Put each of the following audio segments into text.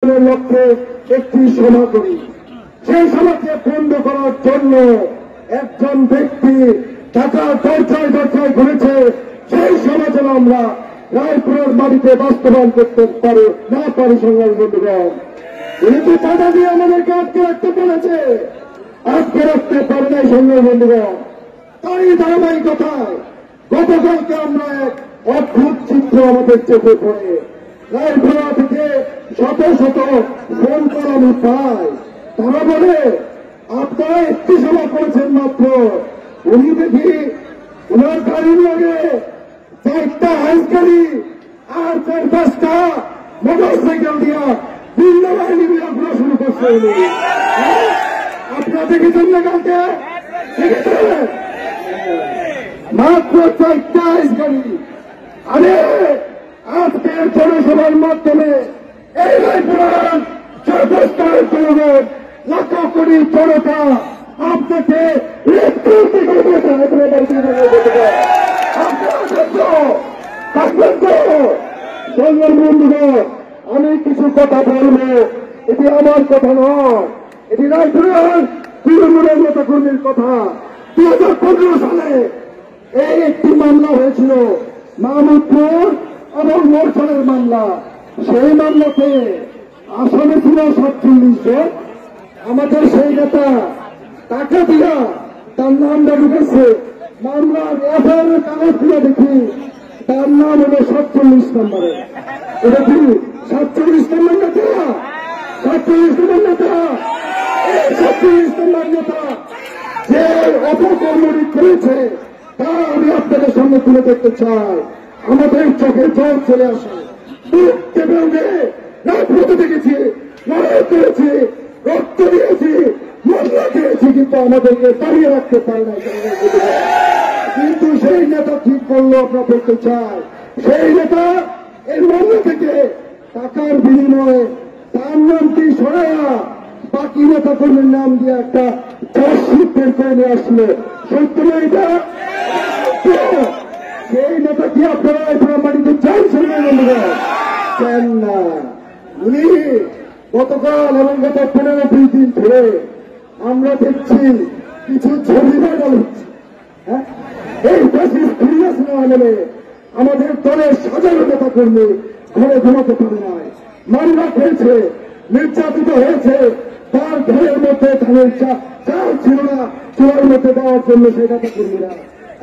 উন্নয়নের লক্ষ্যে একটি সভা করি। সেই সভাকে বন্ধ করার জন্য একজন ব্যক্তি ঢাকার দরজায় দরজায় ঘুরেছে। সেই সভা যেন আমরা রায়পুরের মাটিতে বাস্তবায়ন করতে না পারি। সংগ্রামী বন্ধুগণ, কিন্তু চাঁদা দিয়ে আমাদেরকে আটকে রাখতে পেরেছে, আটকে রাখতে পারে নাই। সংগ্রামী বন্ধুগণ, তারই ধারাবাহিকতায় গতকালকে আমরা এক অদ্ভুত চিত্র আমাদের চোখে পড়ে। রায়পুরা থেকে শত শত ফোন কল আমি পাই। তারা বলে আপনারা একটি সভা করেছেন মাত্র, উনি দেখি ওনার গাড়ির লগে 4টা হাইস গাড়ি আর 4-5টা মোটর সাইকেল দিয়া ভিন্ন বাহিনী ঘোরা শুরু করছে। আপনারা দেখেছেন না কালকে? দেখেছেন? মাত্র 4টা হাইস গাড়ি। আরে আজকের জনসভার মাধ্যমে এই রায়পুরার সর্বস্তরের জনগণ লাখ কোটি জনতা আপনাকে বন্ধুগণ, আমি কিছু কথা বলবো। এটি আমার কথা নয়, এটি রায়পুরার তৃণমূলের নেতা কর্মীর কথা। 2015 সালে এই একটি মামলা হয়েছিল, মাহমুদপুর এবং মোরছালের মামলা। সেই মামলাতে আসামি ছিল 47 জন। আমাদের সেই নেতা টাকা দিয়া তার নামটা ঢুকেছে মামলার এফআইআর কাগজ দিয়ে দেখি তার নাম হলো 47 নম্বরে। এটা কি 47 নম্বর নেতা? 47 নম্বর নেতা, 47 নম্বর নেতা যে অপকর্মটি করেছে তা আমি আপনাদের সামনে তুলে দেখতে চাই। আমাদের চোখে জল চলে আসে, বুক কেঁপে উঠে। রাজপথে দেখেছি, লড়াই করেছি, রক্ত দিয়েছি, মশলা দিয়েছি, কিন্তু আমাদেরকে দাঁড়িয়ে রাখতে পারে না। কিন্তু সেই নেতা ঠিক করলো আপনারা বলতে চাই, সেই নেতা এই মামলা থেকে টাকার বিনিময়ে তার নামটি সরাইয়া বাকি নেতা কর্মীর নাম দিয়ে একটা চার্জশিট বের করে নিয়ে আসলো। সত্য না এটা? সেই নেতা কি আপনারা মাটিতে চাইছেন না? উনি গতকাল এবং গত 15-20 দিন ধরে আমরা দেখছি কিছু ছবি ভাইরাল হচ্ছে। এই ফ্যাসিস্ট ফিরিয়াস না হলে আমাদের দলের সাধারণ নেতা কর্মী ঘরে ঘুমাতে পারে নাই, মামলা খেয়েছে, নির্যাতিত হয়েছে। তার ঘরের মধ্যে ধানের চাল ছিল না চুলার মধ্যে দেওয়ার জন্য সেই নেতা কর্মীরা।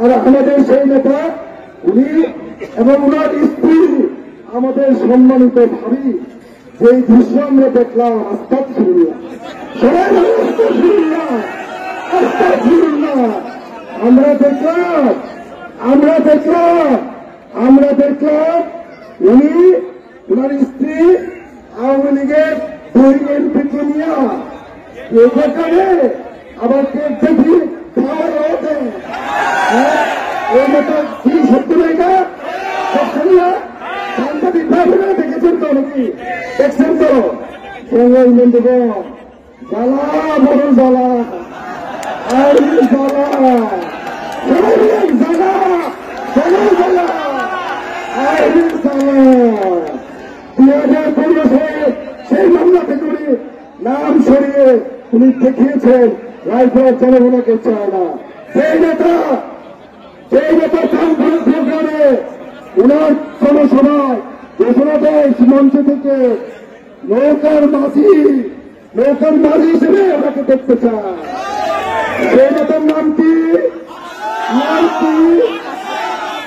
আর আমাদের সেই নেতা উনি এবং ওনার স্ত্রী আমাদের সম্মানিত ভাবি, যেই দৃশ্য আমরা দেখলাম, আমরা দেখলাম উনি ওনার স্ত্রী আওয়ামী লীগের 2 এমপিকে নিয়ে এখানে আবার দেখি খাওয়া দেন। এই মতো কি সত্য না? সাংবাদিক ভাবে দেখেছেন তো নাকি? দেখছেন তো? সংগ্রামী বন্ধুগণ, জ্বালা বড় জ্বালা, আর জ্বালা, জ্বালা, জ্বালা, আর জ্বালা। 2015 সালে সেই মামলা থেকে উনি নাম সরিয়ে উনি দেখিয়েছেন রায়পুরের জনগণকে চায় না। সেই নেতা প্রোগ্রামে উনার জনসভায় ঘোষণা দেয় মঞ্চ থেকে নৌকার মাঝি হিসেবে ওনাকে দেখতে চায়। সেই নেতার নাম কি?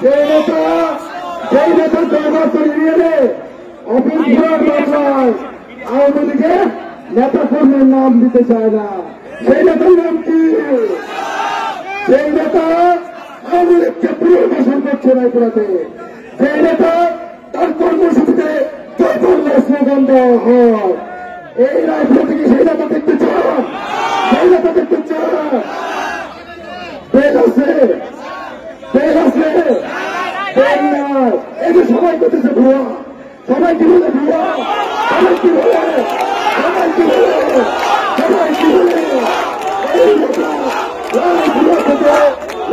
সেই নেতা জয়বার্তন ইউনিয়নে অফিস ঘোরার মামলায় আওয়ামী লীগের নেতা কর্মীর নাম দিতে চায় না। সেই নেতার নাম কি? সেই নেতা আওয়ামী লীগকে পুনর্বাসন করছে রায়পুরাতে। সেই নেতা তার কর্মসূচিতে স্লোগান দেওয়া হয়। এই রায়পুরা থেকে সেই নেতা দেখতে চান? সেই নেতা দেখতে চান? বেল আছে, বেল আছে, বেল নাই। এই যে সবাই করতেছে ভুয়া, সবাই কি বলে ভুয়া, সবাই কি বলে, সবাই কি বলে, সবাই কি বলে। এই নেতা রায়পুরা থেকে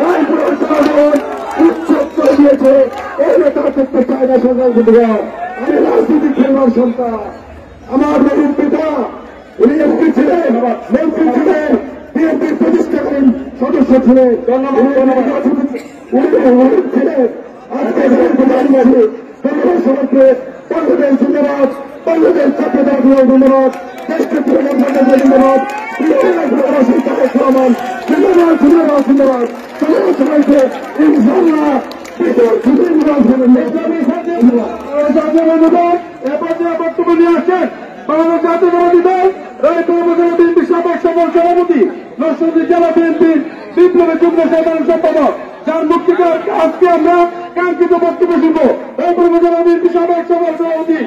রায়পুরের জনগণ উচ্ছেদ করে দিয়েছে। এই নেতা দেখতে চায় না। সরকার আমি রাজনীতি খেলবার সন্তান, আমার উনি এমপি ছিলেন, মন্ত্রী ছিলেন, বিএনপির প্রতিষ্ঠাকালীন সদস্য ছিলেন, উনি ছিলেন। আজকে প্রধানমন্ত্রী সবাইকে বাংলাদেশ ধন্যবাদ, বাংলাদেশ ছাত্র দল ধন্যবাদ, দেশকে ধন্যবাদ, রহমান ধন্যবাদ, ধন্যবাদ, ধন্যবাদ। সবাইকে ইনশাল্লাহ বক্তব্য নিয়ে আসছেন বাংলাদেশ জাতীয়তাবাদী দল রায়পুর উপজেলা বিএনপি সাবেক সফল সভাপতি, নরসিংদী জেলা বিএনপির বিপ্লবী যুগ্ম সাধারণ সম্পাদক, যার মুক্তি আজকে আমরা কাঙ্ক্ষিত বক্তব্য শুনবো। রায়পুর উপজেলা বিএনপি সাবেক সফল সভাপতি